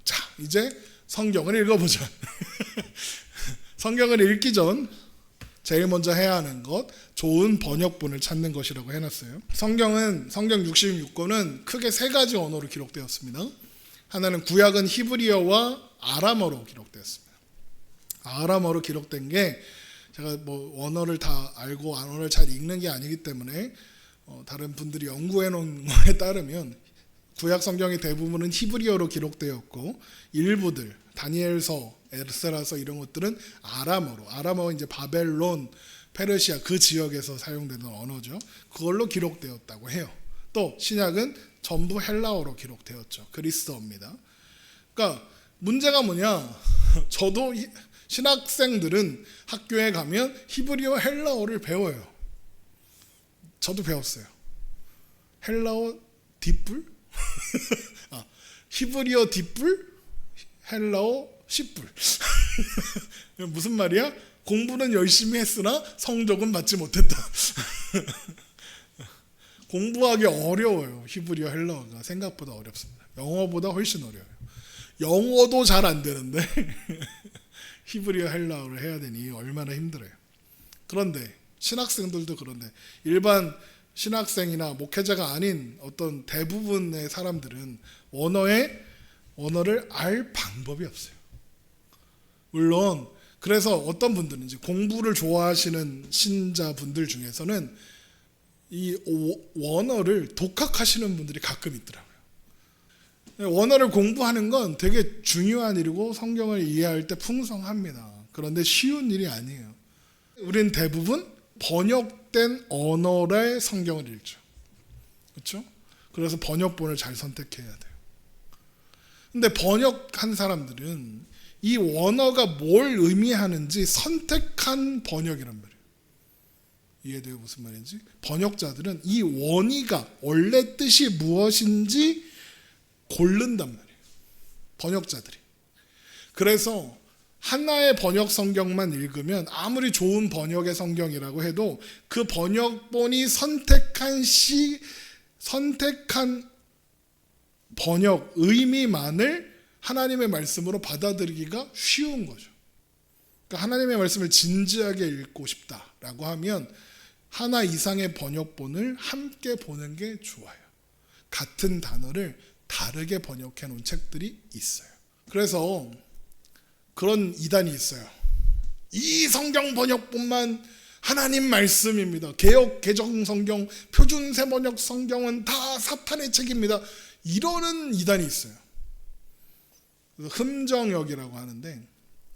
자, 이제 성경을 읽어보자. 성경을 읽기 전 제일 먼저 해야 하는 것, 좋은 번역본을 찾는 것이라고 해놨어요. 성경 66권은 크게 세 가지 언어로 기록되었습니다. 하나는 구약은 히브리어와 아람어로 기록되었습니다. 아람어로 기록된 게 제가 뭐 언어를 다 알고 언어를 잘 읽는 게 아니기 때문에 다른 분들이 연구해 놓은 거에 따르면 구약 성경의 대부분은 히브리어로 기록되었고 일부들 다니엘서, 에스라서 이런 것들은 아람어 이제 바벨론, 페르시아 그 지역에서 사용되는 언어죠. 그걸로 기록되었다고 해요. 또 신약은 전부 헬라어로 기록되었죠. 그리스어입니다. 그러니까 문제가 뭐냐? 저도 신학생들은 학교에 가면 히브리어, 헬라어를 배워요. 저도 배웠어요. 헬라어 뒷불? 히브리어 뒷불, 헬라어 씨뿔. 무슨 말이야? 공부는 열심히 했으나 성적은 받지 못했다. 공부하기 어려워요. 히브리어, 헬라어가 생각보다 어렵습니다. 영어보다 훨씬 어려워요. 영어도 잘 안 되는데 히브리어, 헬라어를 해야 되니 얼마나 힘들어요. 그런데 신학생들도 그런데 일반 신학생이나 목회자가 아닌 어떤 대부분의 사람들은 언어를 알 방법이 없어요. 물론 그래서 어떤 분들은 이제 공부를 좋아하시는 신자분들 중에서는 이 원어를 독학하시는 분들이 가끔 있더라고요. 원어를 공부하는 건 되게 중요한 일이고 성경을 이해할 때 풍성합니다. 그런데 쉬운 일이 아니에요. 우린 대부분 번역된 언어의 성경을 읽죠. 그렇죠? 그래서 번역본을 잘 선택해야 돼요. 근데 번역한 사람들은 이 원어가 뭘 의미하는지 선택한 번역이란 말이에요. 이해돼요? 무슨 말인지? 번역자들은 이 원의가 원래 뜻이 무엇인지 고른단 말이에요. 번역자들이. 그래서 하나의 번역 성경만 읽으면 아무리 좋은 번역의 성경이라고 해도 그 번역본이 선택한 번역 의미만을 하나님의 말씀으로 받아들이기가 쉬운 거죠. 그러니까 하나님의 말씀을 진지하게 읽고 싶다라고 하면 하나 이상의 번역본을 함께 보는 게 좋아요. 같은 단어를 다르게 번역해 놓은 책들이 있어요. 그래서 그런 이단이 있어요. 이 성경 번역본만 하나님 말씀입니다. 개역 개정 성경, 표준 새번역 성경은 다 사탄의 책입니다. 이러는 이단이 있어요. 그래서 흠정역이라고 하는데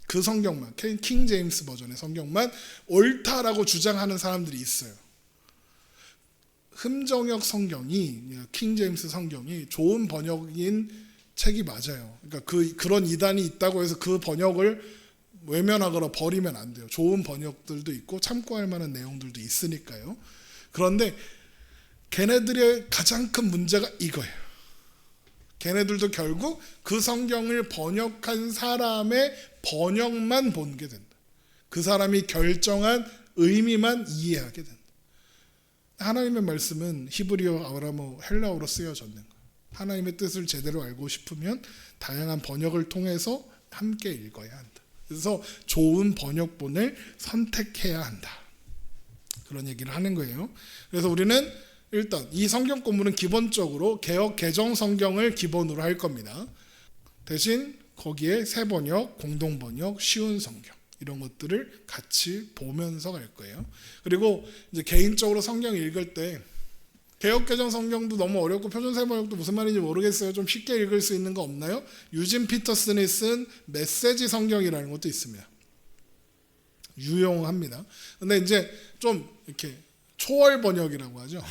그 성경만, 킹 제임스 버전의 성경만 옳다라고 주장하는 사람들이 있어요. 흠정역 성경이, 킹 제임스 성경이 좋은 번역인 책이 맞아요. 그러니까 그런 이단이 있다고 해서 그 번역을 외면하거나 버리면 안 돼요. 좋은 번역들도 있고 참고할 만한 내용들도 있으니까요. 그런데 걔네들의 가장 큰 문제가 이거예요. 걔네들도 결국 그 성경을 번역한 사람의 번역만 보게 된다. 그 사람이 결정한 의미만 이해하게 된다. 하나님의 말씀은 히브리어, 아람어, 헬라어로 쓰여졌는 거예요. 하나님의 뜻을 제대로 알고 싶으면 다양한 번역을 통해서 함께 읽어야 한다. 그래서 좋은 번역본을 선택해야 한다. 그런 얘기를 하는 거예요. 그래서 우리는 일단 이 성경 공부는 기본적으로 개역 개정 성경을 기본으로 할 겁니다. 대신 거기에 새번역, 공동번역, 쉬운 성경 이런 것들을 같이 보면서 갈 거예요. 그리고 이제 개인적으로 성경 읽을 때 개역 개정 성경도 너무 어렵고 표준 새번역도 무슨 말인지 모르겠어요. 좀 쉽게 읽을 수 있는 거 없나요? 유진 피터슨이 쓴 메시지 성경이라는 것도 있습니다. 유용합니다. 근데 이제 좀 이렇게 초월 번역이라고 하죠.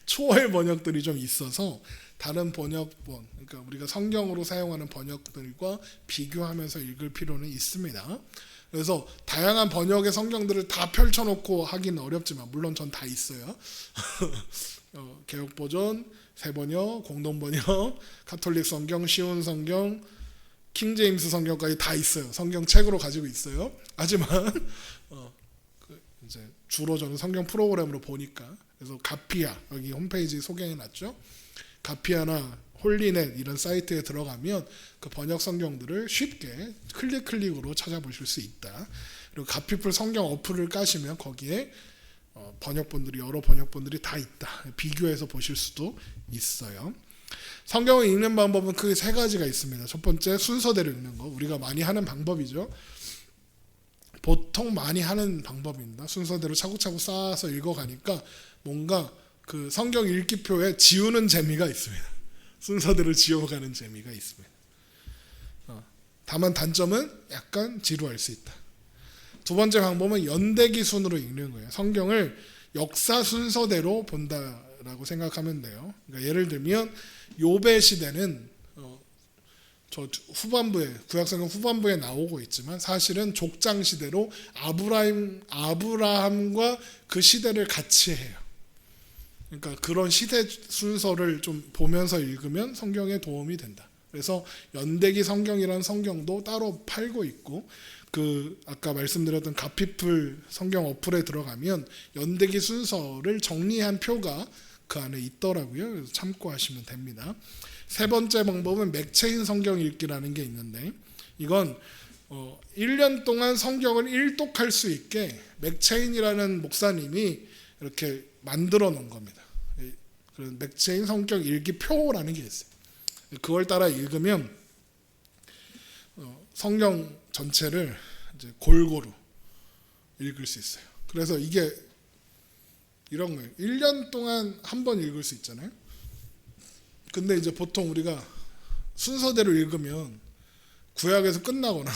초월 번역들이 좀 있어서 다른 번역본, 그러니까 우리가 성경으로 사용하는 번역들과 비교하면서 읽을 필요는 있습니다. 그래서 다양한 번역의 성경들을 다 펼쳐놓고 하기는 어렵지만 물론 전 다 있어요. 개역 버전, 새번역, 공동번역, 가톨릭 성경, 쉬운 성경, 킹 제임스 성경까지 다 있어요. 성경 책으로 가지고 있어요. 하지만 이제 주로 저는 성경 프로그램으로 보니까 그래서 가피아 여기 홈페이지 소개해놨죠. 가피아나 홀리넷 이런 사이트에 들어가면 그 번역 성경들을 쉽게 클릭으로 찾아보실 수 있다. 그리고 가피풀 성경 어플을 까시면 거기에 번역본들이 여러 번역본들이 다 있다. 비교해서 보실 수도 있어요. 성경을 읽는 방법은 크게 세 가지가 있습니다. 첫 번째 순서대로 읽는 거. 우리가 많이 하는 방법이죠. 보통 많이 하는 방법입니다. 순서대로 차곡차곡 쌓아서 읽어가니까 뭔가 그 성경 읽기표에 지우는 재미가 있습니다. 순서대로 지워가는 재미가 있습니다. 다만 단점은 약간 지루할 수 있다. 두 번째 방법은 연대기 순으로 읽는 거예요. 성경을 역사 순서대로 본다라고 생각하면 돼요. 그러니까 예를 들면 욥의 시대는 저 후반부에 구약성경 후반부에 나오고 있지만 사실은 족장 시대로 아브라함과 그 시대를 같이 해요. 그러니까 그런 시대 순서를 좀 보면서 읽으면 성경에 도움이 된다. 그래서 연대기 성경이라는 성경도 따로 팔고 있고 그 아까 말씀드렸던 가피풀 성경 어플에 들어가면 연대기 순서를 정리한 표가 그 안에 있더라고요. 그래서 참고하시면 됩니다. 세 번째 방법은 맥체인 성경 읽기라는 게 있는데 이건 1년 동안 성경을 일독할 수 있게 맥체인이라는 목사님이 이렇게 만들어 놓은 겁니다. 그런 맥체인 성경 일기표라는 게 있어요. 그걸 따라 읽으면 성경 전체를 이제 골고루 읽을 수 있어요. 그래서 이게 이런 거예요. 1년 동안 한 번 읽을 수 있잖아요. 근데 이제 보통 우리가 순서대로 읽으면 구약에서 끝나거나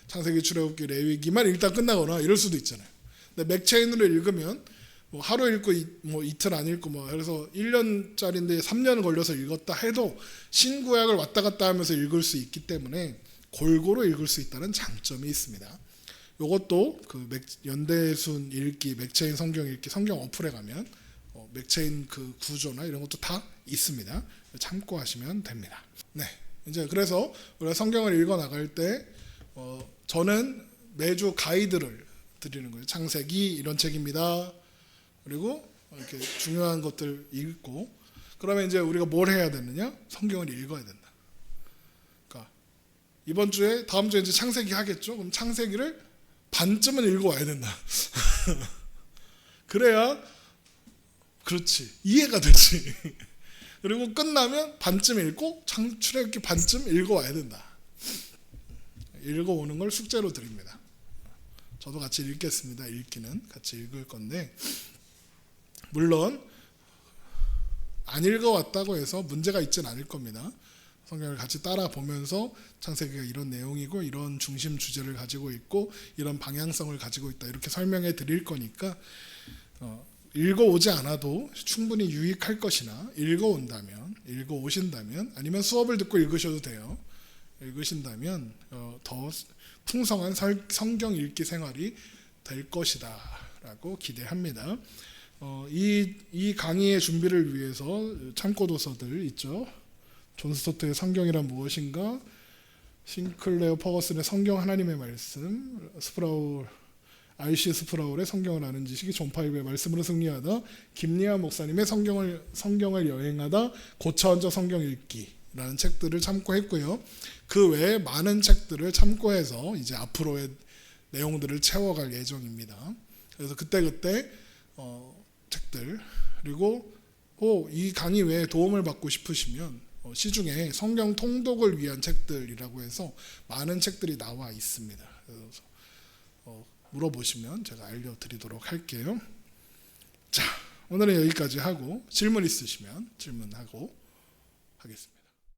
창세기, 출애굽기, 레위기만 읽다 끝나거나 이럴 수도 있잖아요. 근데 맥체인으로 읽으면 뭐 하루 읽고 뭐 이틀 안 읽고 뭐 그래서 1년짜리인데 3년 걸려서 읽었다 해도 신구약을 왔다 갔다 하면서 읽을 수 있기 때문에 골고루 읽을 수 있다는 장점이 있습니다. 이것도 그 연대순 읽기, 맥체인 성경 읽기 성경 어플에 가면 맥체인 그 구조나 이런 것도 다 있습니다. 참고하시면 됩니다. 네, 이제 그래서 우리가 성경을 읽어 나갈 때 저는 매주 가이드를 드리는 거예요. 창세기 이런 책입니다. 그리고 이렇게 중요한 것들 읽고 그러면 이제 우리가 뭘 해야 되느냐? 성경을 읽어야 된다. 그러니까 이번 주에 다음 주에 이제 창세기 하겠죠. 그럼 창세기를 반쯤은 읽어와야 된다. 그래야 그렇지 이해가 되지. 그리고 끝나면 반쯤 읽고 출애굽기 반쯤 읽어와야 된다. 읽어오는 걸 숙제로 드립니다. 저도 같이 읽겠습니다. 읽기는 같이 읽을 건데 물론 안 읽어왔다고 해서 문제가 있지는 않을 겁니다. 성경을 같이 따라 보면서 창세기가 이런 내용이고 이런 중심 주제를 가지고 있고 이런 방향성을 가지고 있다 이렇게 설명해 드릴 거니까 읽어오지 않아도 충분히 유익할 것이나 읽어오신다면 아니면 수업을 듣고 읽으셔도 돼요. 읽으신다면 더 풍성한 성경 읽기 생활이 될 것이다 라고 기대합니다. 이 강의의 준비를 위해서 참고 도서들 있죠. 존 스토트의 성경이란 무엇인가, 싱클레어 퍼거슨의 성경 하나님의 말씀, R.C. 스프라울의 성경을 아는 지식이, 존 파이브의 말씀으로 승리하다, 김리아 목사님의 성경을 여행하다, 고차원적 성경 읽기라는 책들을 참고했고요. 그 외에 많은 책들을 참고해서 이제 앞으로의 내용들을 채워갈 예정입니다. 그래서 그때그때 책들 그리고 이 강의 외에 도움을 받고 싶으시면 시중에 성경 통독을 위한 책들이라고 해서 많은 책들이 나와 있습니다. 그래서 물어보시면 제가 알려드리도록 할게요. 자, 오늘은 여기까지 하고 질문 있으시면 질문하고 하겠습니다.